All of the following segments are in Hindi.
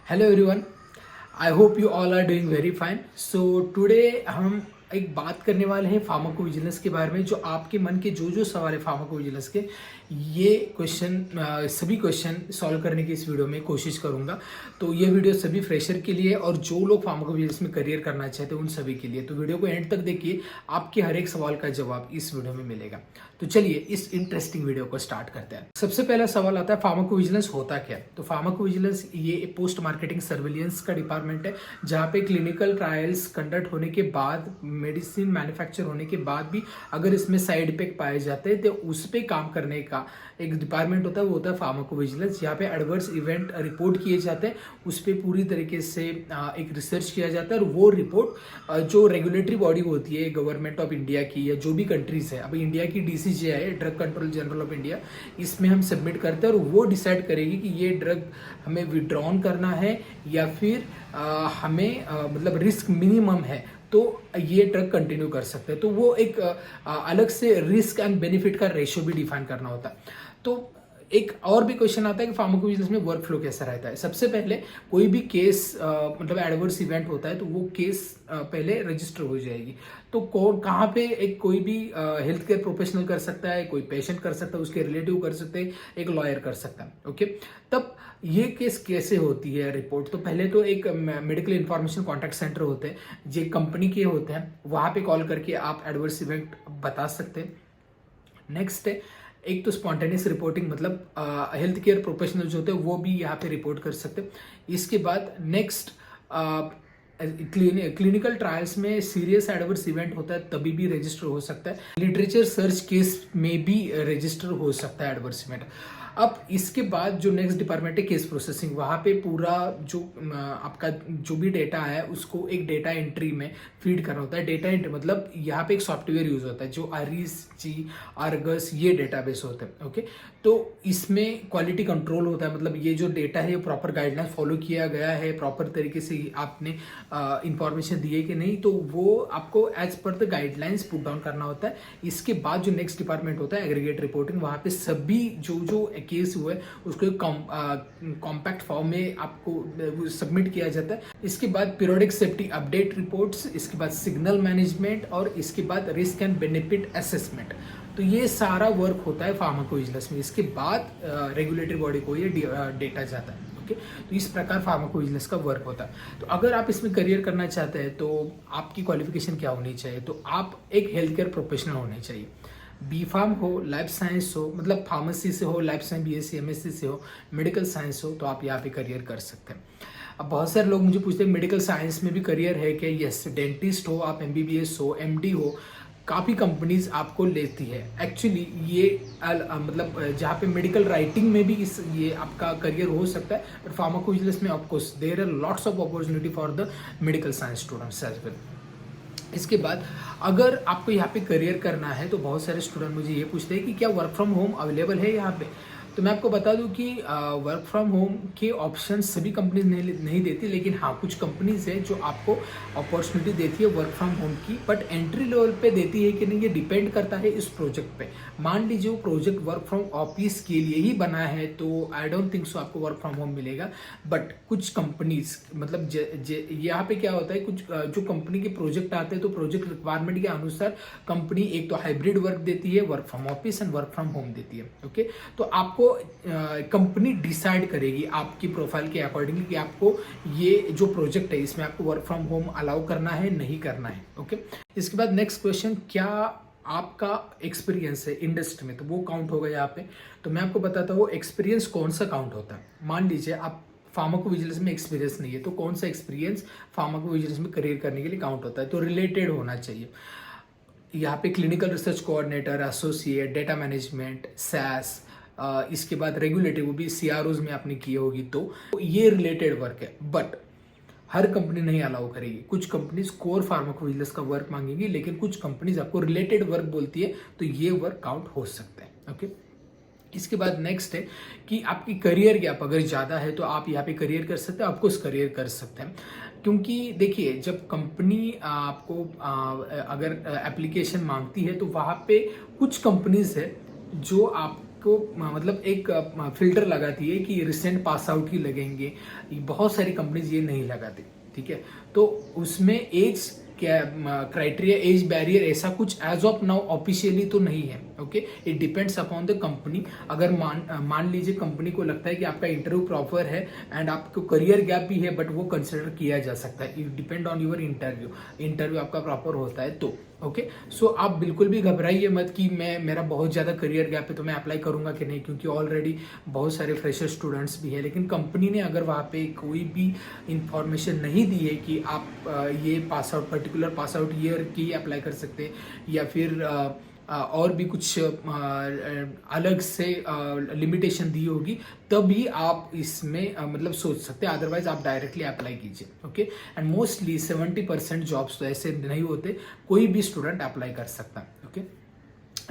Hello everyone, I hope you all are doing very fine. So today हम एक बात करने वाले हैं फार्माकोविजिलेंस के बारे में। जो आपके मन के जो सवाल है फार्माकोविजिलेंस के, ये क्वेश्चन सभी क्वेश्चन सॉल्व करने की इस वीडियो में कोशिश करूंगा। तो ये वीडियो सभी फ्रेशर के लिए और जो लोग फार्माकोविजिलेंस में करियर करना चाहते हैं उन सभी के लिए। तो वीडियो को एंड तक देखिए, आपके हर एक सवाल का जवाब इस वीडियो में मिलेगा। तो चलिए इस इंटरेस्टिंग वीडियो को स्टार्ट करते हैं। सबसे पहला सवाल आता है, फार्माकोविजिलेंस होता क्या है? तो फार्माकोविजिलेंस ये पोस्ट मार्केटिंग सर्विलियंस का डिपार्टमेंट है, जहाँ पे क्लिनिकल ट्रायल्स कंडक्ट होने के बाद, मेडिसिन मैन्युफैक्चर होने के बाद भी अगर इसमें साइड इफेक्ट पाए जाते हैं तो उस पर काम करने का एक डिपार्टमेंट होता है, वो होता है फार्माकोविजिलेंस। यहाँ पे एडवर्स इवेंट रिपोर्ट किए जाते हैं, उस पर पूरी तरीके से एक रिसर्च किया जाता है और वो रिपोर्ट जो रेगुलेटरी बॉडी होती है गवर्नमेंट ऑफ इंडिया की या जो भी कंट्रीज है, अभी इंडिया की DCGI है, drug control general of India, इसमें हम सबमिट करते हैं और वो डिसाइड करेगी कि ये ड्रग हमें विड्रॉन करना है या फिर हमें मतलब रिस्क मिनिमम है तो ये ड्रग कंटिन्यू कर सकते हैं। तो वो एक अलग से रिस्क एंड बेनिफिट का रेशियो भी डिफाइन करना होता है। तो एक और भी क्वेश्चन आता है कि फार्माकोविजिलेंस में वर्क फ्लो कैसा रहता है। सबसे पहले कोई भी केस मतलब एडवर्स इवेंट होता है तो वो केस पहले रजिस्टर हो जाएगी। तो कौन कहाँ पे एक कोई भी हेल्थ केयर प्रोफेशनल कर सकता है, कोई पेशेंट कर सकता है, उसके रिलेटिव कर सकते हैं, एक लॉयर कर सकता है। ओके, तब ये केस कैसे होती है रिपोर्ट? तो पहले तो एक मेडिकल इंफॉर्मेशन कॉन्टैक्ट सेंटर होते हैं जो कंपनी के होते हैं, वहाँ पे कॉल करके आप एडवर्स इवेंट बता सकते हैं। नेक्स्ट है एक तो स्पॉन्टेनियस रिपोर्टिंग, मतलब हेल्थ केयर प्रोफेशनल जो होते हैं वो भी यहाँ पे रिपोर्ट कर सकते हैं। इसके बाद नेक्स्ट क्लिनिकल ट्रायल्स में सीरियस एडवर्स इवेंट होता है तभी भी रजिस्टर हो सकता है। लिटरेचर सर्च केस में भी रजिस्टर हो सकता है एडवर्स इवेंट। अब इसके बाद जो नेक्स्ट डिपार्टमेंट है केस प्रोसेसिंग, वहाँ पे पूरा जो आपका जो भी डेटा है उसको एक डेटा एंट्री में फीड करना होता है। डेटा एंट्री मतलब यहाँ पे एक सॉफ्टवेयर यूज होता है जो आरईएसजी, आर्गस, ये डेटाबेस होते हैं। ओके, तो इसमें क्वालिटी कंट्रोल होता है, मतलब ये जो डेटा है प्रॉपर गाइडलाइन फॉलो किया गया है, प्रॉपर तरीके से आपने इंफॉर्मेशन दी है कि नहीं, तो वो आपको as per the guidelines put down करना होता है। इसके बाद जो नेक्स्ट डिपार्टमेंट होता है एग्रीगेट रिपोर्टिंग, वहाँ पे सभी जो केस हुए उसको कॉम्पैक्ट फॉर्म में आपको सबमिट किया जाता है। इसके बाद पीरियोडिक सेफ्टी अपडेट रिपोर्ट्स, इसके बाद सिग्नल मैनेजमेंट और इसके बाद रिस्क एंड बेनिफिट असेसमेंट। तो ये सारा वर्क होता है फार्माकोविजिलेंस में। इसके बाद रेगुलेटरी बॉडी को ये डेटा जाता है। ओके, तो इस प्रकार फार्माकोविजिलेंस का वर्क होता है। तो अगर आप इसमें करियर करना चाहते हैं तो आपकी क्वालिफिकेशन क्या होनी चाहिए? तो आप एक हेल्थ केयर प्रोफेशनल होने चाहिए। B.Pharm हो, लाइफ साइंस हो, मतलब फार्मेसी से हो, लाइफ साइंस BSc MSc से हो, मेडिकल साइंस हो, तो आप यहाँ पे करियर कर सकते हैं। अब बहुत सारे लोग मुझे पूछते हैं मेडिकल साइंस में भी करियर है क्या? यस, डेंटिस्ट हो आप, MBBS हो, MD हो, काफ़ी कंपनीज आपको लेती है। एक्चुअली ये मतलब जहाँ पे मेडिकल राइटिंग में भी ये आपका करियर हो सकता है, बट फार्माकोविजिलेंस में of course there are lots of opportunity for the medical science students as well. इसके बाद अगर आपको यहाँ पे करियर करना है तो बहुत सारे स्टूडेंट मुझे ये पूछते हैं कि क्या वर्क फ्रॉम होम अवेलेबल है यहाँ पे? तो मैं आपको बता दूं कि वर्क फ्रॉम होम के ऑप्शन सभी कंपनीज नहीं देती, लेकिन हाँ कुछ कंपनीज है जो आपको अपॉर्चुनिटी देती है वर्क फ्रॉम होम की, बट एंट्री लेवल पे देती है कि नहीं ये डिपेंड करता है इस प्रोजेक्ट पे। मान लीजिए वो प्रोजेक्ट वर्क फ्रॉम ऑफिस के लिए ही बना है तो आई डोंट थिंक सो आपको वर्क फ्रॉम होम मिलेगा। बट कुछ कंपनीज मतलब यहाँ पे क्या होता है, कुछ जो कंपनी के प्रोजेक्ट आते हैं तो प्रोजेक्ट रिक्वायरमेंट के अनुसार कंपनी एक तो हाइब्रिड वर्क देती है, work from office and work from home देती है। ओके, तो आपको कंपनी डिसाइड करेगी आपकी प्रोफाइल के अकॉर्डिंगली कि आपको ये जो प्रोजेक्ट है इसमें आपको वर्क फ्रॉम होम अलाउ करना है नहीं करना है। ओके, इसके बाद नेक्स्ट क्वेश्चन, क्या आपका एक्सपीरियंस है इंडस्ट्री में? तो वो काउंट होगा यहाँ पे। तो मैं आपको बताता हूँ एक्सपीरियंस कौन सा काउंट होता है। मान लीजिए आप फार्माकोविजिलेंस में एक्सपीरियंस नहीं है, तो कौन सा एक्सपीरियंस फार्माकोविजिलेंस में करियर करने के लिए काउंट होता है? तो रिलेटेड होना चाहिए। यहाँ पे clinical research coordinator, associate, data management, SaaS, इसके बाद रेगुलेटरी, वो भी CROs में आपने की होगी तो ये रिलेटेड वर्क है। बट हर कंपनी नहीं अलाउ करेगी, कुछ कंपनीज कोर फार्माकोविजिलेंस का वर्क मांगेगी, लेकिन कुछ कंपनीज आपको रिलेटेड वर्क बोलती है तो ये वर्क काउंट हो सकते हैं। ओके, इसके बाद नेक्स्ट है कि आपकी करियर गैप अगर ज़्यादा है तो आप यहाँ पे करियर कर सकते हैं, आपको करियर कर सकते हैं। क्योंकि देखिए जब कंपनी आपको अगर एप्लीकेशन मांगती है तो वहाँ पे कुछ कंपनीज है जो आप आपको मतलब एक फिल्टर लगाती है कि रिसेंट पास आउट ही लगेंगे, बहुत सारी कंपनीज ये नहीं लगाती, ठीक है। तो उसमें एज क्या क्राइटेरिया, एज बैरियर ऐसा कुछ एज ऑफ नाउ ऑफिशियली तो नहीं है, okay. It depends upon the company. अगर मान लीजिए कंपनी को लगता है कि आपका इंटरव्यू प्रॉपर है एंड आपको करियर गैप भी है, बट वो कंसिडर किया जा सकता है। It depend on your interview आपका प्रॉपर होता है तो, ओके। सो आप बिल्कुल भी घबराइए मत कि मेरा बहुत ज़्यादा करियर गैप है तो मैं अप्लाई करूंगा कि नहीं, क्योंकि ऑलरेडी बहुत सारे फ्रेशर स्टूडेंट्स भी हैं। लेकिन कंपनी ने अगर वहाँ पे कोई भी इंफॉर्मेशन नहीं दी है कि आप ये pass out particular pass out year की अप्लाई कर सकते हैं, या फिर और भी कुछ अलग से लिमिटेशन दी होगी, तभी आप इसमें मतलब सोच सकते हैं। अदरवाइज आप डायरेक्टली अप्लाई कीजिए, ओके। एंड मोस्टली 70% जॉब्स तो ऐसे नहीं होते, कोई भी स्टूडेंट अप्लाई कर सकता है, ओके।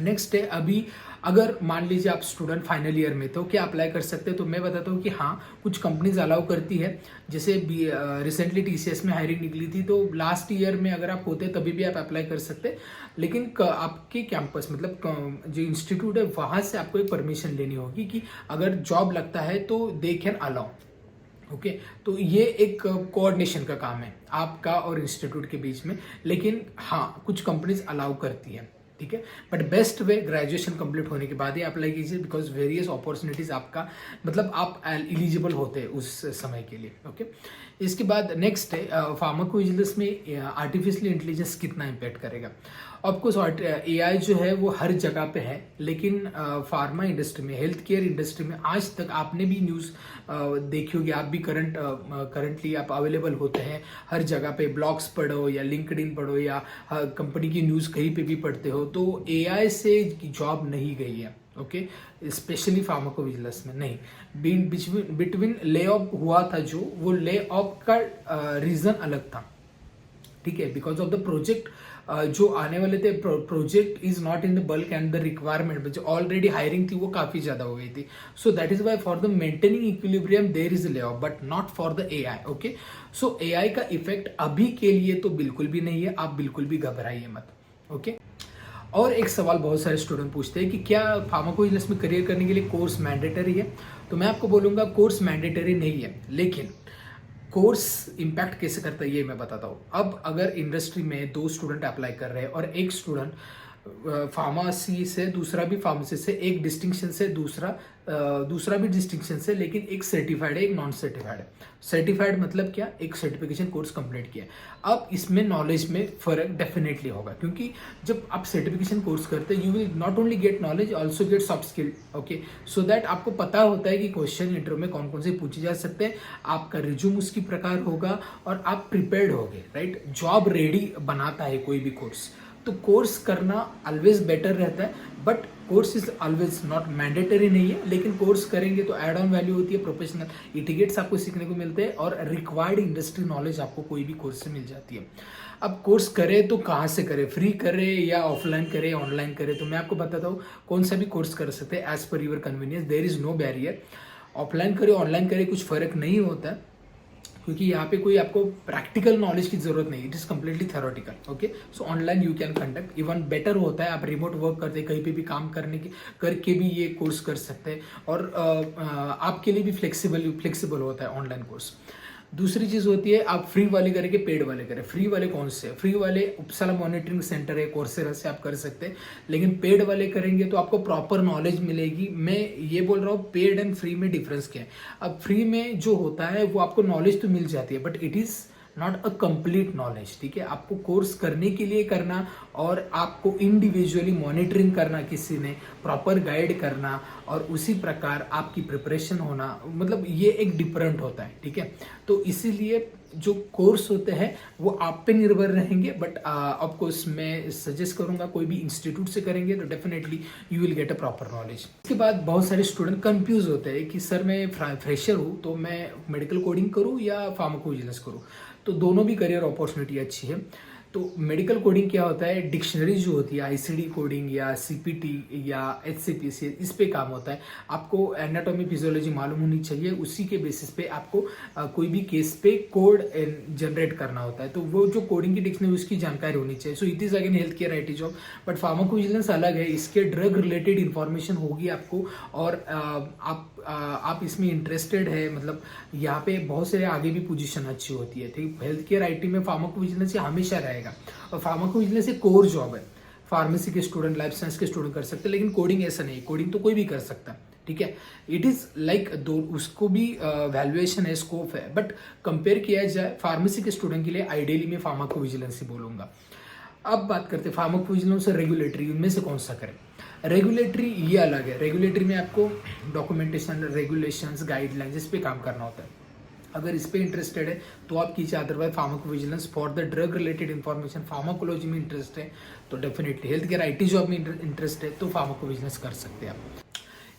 नेक्स्ट है, अभी अगर मान लीजिए आप स्टूडेंट फाइनल ईयर में तो क्या अप्लाई कर सकते हैं, तो मैं बताता हूँ कि हाँ, कुछ कंपनीज अलाउ करती है। जैसे रिसेंटली TCS में हायरिंग निकली थी, तो लास्ट ईयर में अगर आप होते तभी भी आप अप्लाई कर सकते हैं। लेकिन आपके कैंपस मतलब जो इंस्टीट्यूट है वहाँ से आपको एक परमिशन लेनी होगी कि अगर जॉब लगता है तो दे कैन अलाउ, ओके। तो ये एक कोऑर्डिनेशन का काम है आपका और इंस्टीट्यूट के बीच में। लेकिन हाँ, कुछ कंपनीज अलाउ करती है, ठीक है। But best way graduation complete होने के बाद ही अप्लाई कीजिए, बिकॉज वेरियस अपॉर्चुनिटीज आपका मतलब आप एलिजिबल होते हैं उस समय के लिए, ओके। इसके बाद नेक्स्ट है, फार्माकोविजिलेंस में आर्टिफिशियल इंटेलिजेंस कितना इम्पैक्ट करेगा। ऑफकोर्स AI जो है वो हर जगह पे है, लेकिन फार्मा इंडस्ट्री में, हेल्थ केयर इंडस्ट्री में आज तक आपने भी न्यूज़ देखी होगी, आप भी करंटली आप अवेलेबल होते हैं हर जगह पे, ब्लॉग्स पढ़ो या लिंक्डइन पढ़ो या कंपनी की न्यूज़ कहीं पे भी पढ़ते हो, तो AI से जॉब नहीं गई है, ओके। स्पेशली फार्माकोविजिलेंस में नहीं। बिटवीन ले ऑफ हुआ था, जो वो ले ऑफ का रीज़न अलग था, ठीक है, बिकॉज ऑफ द प्रोजेक्ट जो आने वाले थे। Project is not in the bulk and the requirement जो ऑलरेडी हायरिंग थी वो काफी ज्यादा हो गई थी। So that is why for the maintaining equilibrium there is lay off, but not for the AI, okay. सो AI का इफेक्ट अभी के लिए तो बिल्कुल भी नहीं है, आप बिल्कुल भी घबराइए मत, ओके। और एक सवाल बहुत सारे स्टूडेंट पूछते हैं कि क्या फार्माकोविजिलेंस में करियर करने के लिए कोर्स मैंडेटरी है। तो मैं आपको बोलूंगा कोर्स मैंडेटरी नहीं है, लेकिन कोर्स इम्पैक्ट कैसे करता है ये मैं बताता हूँ। अब अगर इंडस्ट्री में 2 स्टूडेंट अप्लाई कर रहे हैं और एक स्टूडेंट फार्मेसी से, दूसरा भी फार्मेसी से, एक डिस्टिंक्शन से, दूसरा भी डिस्टिंक्शन से, लेकिन एक सर्टिफाइड है, एक नॉन सर्टिफाइड है। सर्टिफाइड मतलब क्या, एक सर्टिफिकेशन कोर्स कंप्लीट किया। अब इसमें नॉलेज में फर्क डेफिनेटली होगा, क्योंकि जब आप सर्टिफिकेशन कोर्स करते हैं you will not only get knowledge, also get soft skill, okay. So that आपको पता होता है कि क्वेश्चन इंटरव्यू में कौन कौन से पूछे जा सकते हैं, आपका रिज्यूम उसकी प्रकार होगा और आप प्रिपेयर्ड होगे, राइट। जॉब रेडी बनाता है कोई भी कोर्स, तो कोर्स करना ऑलवेज बेटर रहता है। But course is always not mandatory नहीं है, लेकिन कोर्स करेंगे तो एड ऑन वैल्यू होती है, प्रोफेशनल इटिकेट्स आपको सीखने को मिलते हैं और रिक्वायर्ड इंडस्ट्री नॉलेज आपको कोई भी कोर्स से मिल जाती है। अब कोर्स करें तो कहाँ से करें, फ्री करें या ऑफलाइन करें, ऑनलाइन करें, तो मैं आपको बताता हूँ कौन सा भी कोर्स कर सकते हैं as per your convenience. There is no barrier, offline करें ऑनलाइन करें कुछ फर्क नहीं होता है, क्योंकि यहाँ पे कोई आपको प्रैक्टिकल नॉलेज की जरूरत नहीं, it is completely theoretical, okay. So online you can conduct, even better होता है, आप रिमोट वर्क करते कहीं पे भी काम करके भी ये कोर्स कर सकते हैं, और आपके लिए भी फ्लेक्सिबल होता है ऑनलाइन कोर्स। दूसरी चीज होती है आप फ्री वाले करें कि पेड वाले करें। फ्री वाले कौन से, फ्री वाले उपसाला मॉनिटरिंग सेंटर है, कोर्सेरा से आप कर सकते हैं, लेकिन पेड वाले करेंगे तो आपको प्रॉपर नॉलेज मिलेगी। मैं ये बोल रहा हूँ पेड एंड फ्री में डिफरेंस क्या है। अब फ्री में जो होता है वो आपको नॉलेज तो मिल जाती है, but it is not a complete knowledge, ठीक है। आपको कोर्स करने के लिए करना और आपको इंडिविजुअली मॉनिटरिंग करना, किसी ने प्रॉपर गाइड करना और उसी प्रकार आपकी प्रिपरेशन होना, मतलब ये एक डिफरेंट होता है, ठीक है। तो इसीलिए जो कोर्स होते हैं वो आप पे निर्भर रहेंगे, बट ऑफकोर्स मैं सजेस्ट करूंगा कोई भी इंस्टीट्यूट से करेंगे तो definitely you will get a proper knowledge. इसके बाद बहुत सारे स्टूडेंट कंफ्यूज होते हैं कि सर मैं फ्रेशर हूँ तो मैं मेडिकल कोडिंग करूँ या फार्माकोविजिलेंस करूँ। तो दोनों भी करियर अपॉर्चुनिटी अच्छी है। तो मेडिकल कोडिंग क्या होता है, डिक्शनरी जो होती है आईसीडी कोडिंग या सीपीटी या एचसीपीसी, इस पे काम होता है। आपको एनाटॉमी फिजियोलॉजी मालूम होनी चाहिए, उसी के बेसिस पे आपको कोई भी केस पे कोड जनरेट करना होता है। तो वो जो कोडिंग की डिक्शनरी उसकी जानकारी होनी चाहिए। So it is again health care IT job, but pharmacovigilance अलग है, इसके ड्रग रिलेटेड इंफॉर्मेशन होगी आपको, और आप इसमें इंटरेस्टेड है, मतलब यहाँ पे बहुत से आगे भी पोजीशन अच्छी होती है। ठीक, हेल्थ केयर आईटी में फार्माकोविजिलेंस हमेशा रहेगा, और फार्माकोविजिलेंस एक कोर जॉब है। फार्मेसी के स्टूडेंट, लाइफ साइंस के स्टूडेंट कर सकते हैं, लेकिन कोडिंग ऐसा नहीं, कोडिंग तो कोई भी कर सकता है। ठीक है, इट इज लाइक दो, उसको भी वैल्यूएशन है, स्कोप है, बट कंपेयर किया जाए फार्मेसी के स्टूडेंट के लिए आइडियली मैं फार्माकोविजिलेंस ही बोलूंगा। अब बात करते हैं फार्माकोविजिलेंस और रेगुलेटरी, उनमें से कौन सा करें। रेगुलेटरी ये अलग है, रेगुलेटरी में आपको डॉक्यूमेंटेशन, रेगुलेशंस, गाइडलाइंस, इस पे काम करना होता है। अगर इस पे इंटरेस्टेड है तो आप कीजिए, otherwise pharmacovigilance for the drug related information, pharmacology में इंटरेस्ट है तो definitely, health care IT job में इंटरेस्ट है तो फार्माकोविजिलेंस कर सकते हैं आप।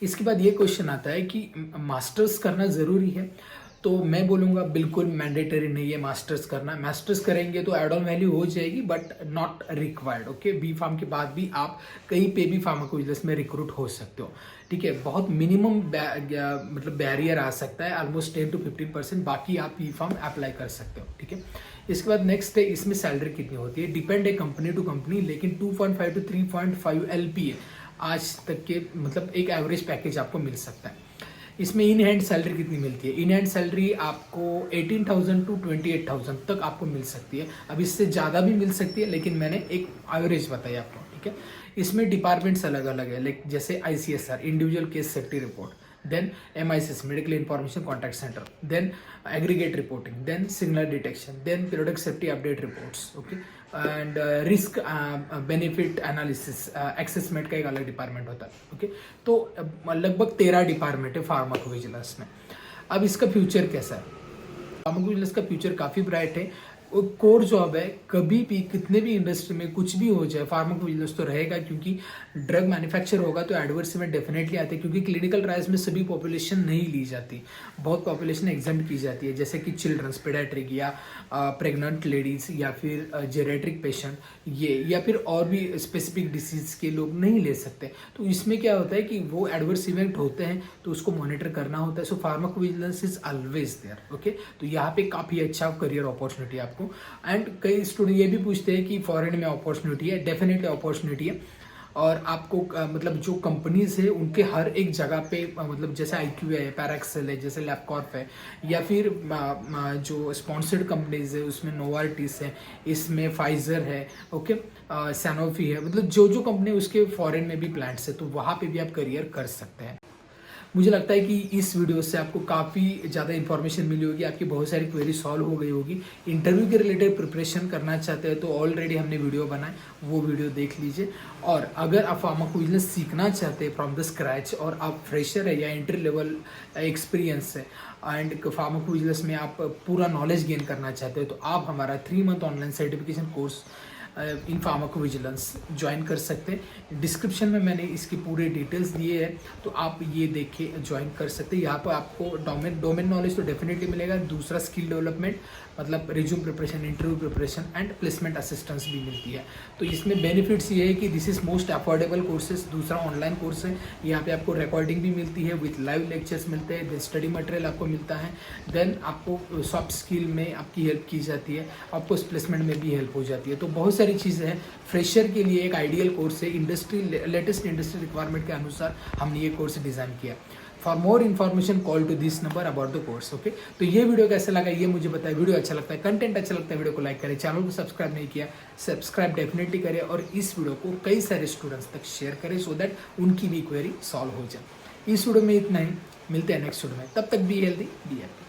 इसके बाद ये क्वेश्चन आता है कि मास्टर्स करना ज़रूरी है, तो मैं बोलूँगा बिल्कुल मैंडेटरी नहीं है मास्टर्स करना। मास्टर्स करेंगे तो एड ऑन वैल्यू हो जाएगी, but not required. Okay, B pharm के बाद भी आप कहीं पे भी फार्माकोविजिलेंस में रिक्रूट हो सकते हो। ठीक है, बहुत मिनिमम मतलब बैरियर आ सकता है, ऑलमोस्ट 10 to 15%, बाकी आप बी फार्म अप्लाई कर सकते हो। ठीक है, इसके बाद नेक्स्ट है, इसमें सैलरी कितनी होती है, डिपेंड है कंपनी टू कंपनी, लेकिन 2.5 to 3.5 LPA आज तक के मतलब एक एवरेज पैकेज आपको मिल सकता है। इसमें इन हैंड सैलरी कितनी मिलती है, इन हैंड सैलरी आपको 18,000 to 28,000 तक आपको मिल सकती है। अब इससे ज़्यादा भी मिल सकती है, लेकिन मैंने एक एवरेज बताई आपको। ठीक है, इसमें डिपार्टमेंट्स अलग अलग है, लाइक जैसे ICSR, individual case safety report, then MICS, medical information contact center, then aggregate reporting, then signal detection, then periodic safety update reports, okay, and risk benefit analysis, assessment का एक अलग डिपार्टमेंट होता है। ओके, तो लगभग 13 डिपार्टमेंट है फार्माकोविजिलेंस में। अब इसका फ्यूचर कैसा है, फार्माकोविजिलेंस का फ्यूचर काफ़ी ब्राइट है, कोर जॉब है, कभी भी कितने भी इंडस्ट्री में कुछ भी हो जाए फार्माकोविजिलेंस तो रहेगा, क्योंकि ड्रग मैन्युफैक्चर होगा तो एडवर्स इवेंट डेफिनेटली आते हैं, क्योंकि क्लिनिकल ट्रायल्स में सभी पॉपुलेशन नहीं ली जाती, बहुत पॉपुलेशन एग्जाम्प्ट की जाती है, जैसे कि चिल्ड्रंस, पेडियाट्रिक या प्रेग्नेंट लेडीज या फिर जेरेट्रिक पेशेंट, ये या फिर और भी स्पेसिफिक डिसीज के लोग नहीं ले सकते। तो इसमें क्या होता है कि वो एडवर्स इवेंट होते हैं तो उसको मॉनिटर करना होता है। So pharmacovigilance is always there. Okay, तो यहाँ पे काफ़ी अच्छा करियर अपॉर्चुनिटी आपको। एंड कई स्टूडेंट ये भी पूछते हैं कि फॉरेन में अपॉर्चुनिटी है, डेफिनेटली अपॉर्चुनिटी है, और आपको मतलब जो कंपनीज है उनके हर एक जगह पे मतलब जैसे IQ है, पैराक्सेल है, जैसे लैबकॉर्प है, या फिर जो स्पॉन्सर्ड कंपनीज है उसमें नोवार्टिस है, इसमें फाइजर है, ओके, सैनोफी है, मतलब जो जो कंपनी उसके फॉरेन में भी प्लांट्स है, तो वहाँ पे भी आप करियर कर सकते हैं। मुझे लगता है कि इस वीडियो से आपको काफ़ी ज़्यादा इन्फॉर्मेशन मिली होगी, आपकी बहुत सारी क्वेरी सॉल्व हो गई होगी। इंटरव्यू के रिलेटेड प्रिपरेशन करना चाहते हैं तो ऑलरेडी हमने वीडियो बनाए, वो वीडियो देख लीजिए। और अगर आप फार्माकोविजिलेंस सीखना चाहते हैं फ्रॉम द स्क्रैच, और आप फ्रेशर है या एंट्री लेवल एक्सपीरियंस है, एंड फार्माकोविजिलेंस में आप पूरा नॉलेज गेन करना चाहते हैं, तो आप हमारा 3 month online certification course in pharmacovigilance join कर सकते हैं। डिस्क्रिप्शन में मैंने इसकी पूरे डिटेल्स दिए हैं, तो आप ये देख के ज्वाइन कर सकते हैं। यहाँ पर आपको डोमेन नॉलेज तो डेफिनेटली मिलेगा, दूसरा स्किल डेवलपमेंट, मतलब resume preparation, interview preparation and placement assistance भी मिलती है। तो इसमें बेनिफिट्स ये है कि this is most affordable courses. दूसरा ऑनलाइन कोर्स है, यहाँ पे आपको रिकॉर्डिंग भी मिलती है, विथ लाइव लेक्चर्स मिलते हैं, देन स्टडी मटेरियल आपको मिलता है, देन आपको सॉफ्ट स्किल में आपकी हेल्प की जाती है, आपको प्लेसमेंट में भी हेल्प हो जाती है। तो बहुत सारी चीज़ें हैं, फ्रेशर के लिए एक आइडियल कोर्स है। इंडस्ट्री लेटेस्ट इंडस्ट्री रिक्वायरमेंट के अनुसार हमने ये कोर्स डिज़ाइन किया। For more information call to this number about the course. Okay, तो ये वीडियो कैसा लगा ये मुझे बताएं। वीडियो अच्छा लगता है, कंटेंट अच्छा लगता है, वीडियो को लाइक करें, चैनल को सब्सक्राइब नहीं किया सब्सक्राइब डेफिनेटली करें, और इस वीडियो को कई सारे स्टूडेंट्स तक शेयर करें, सो दैट उनकी भी क्वेरी सॉल्व हो जाए। इस वीडियो में इतना ही, मिलते हैं नेक्स्ट वीडियो में, तब तक बी हेल्दी बी हैप्पी।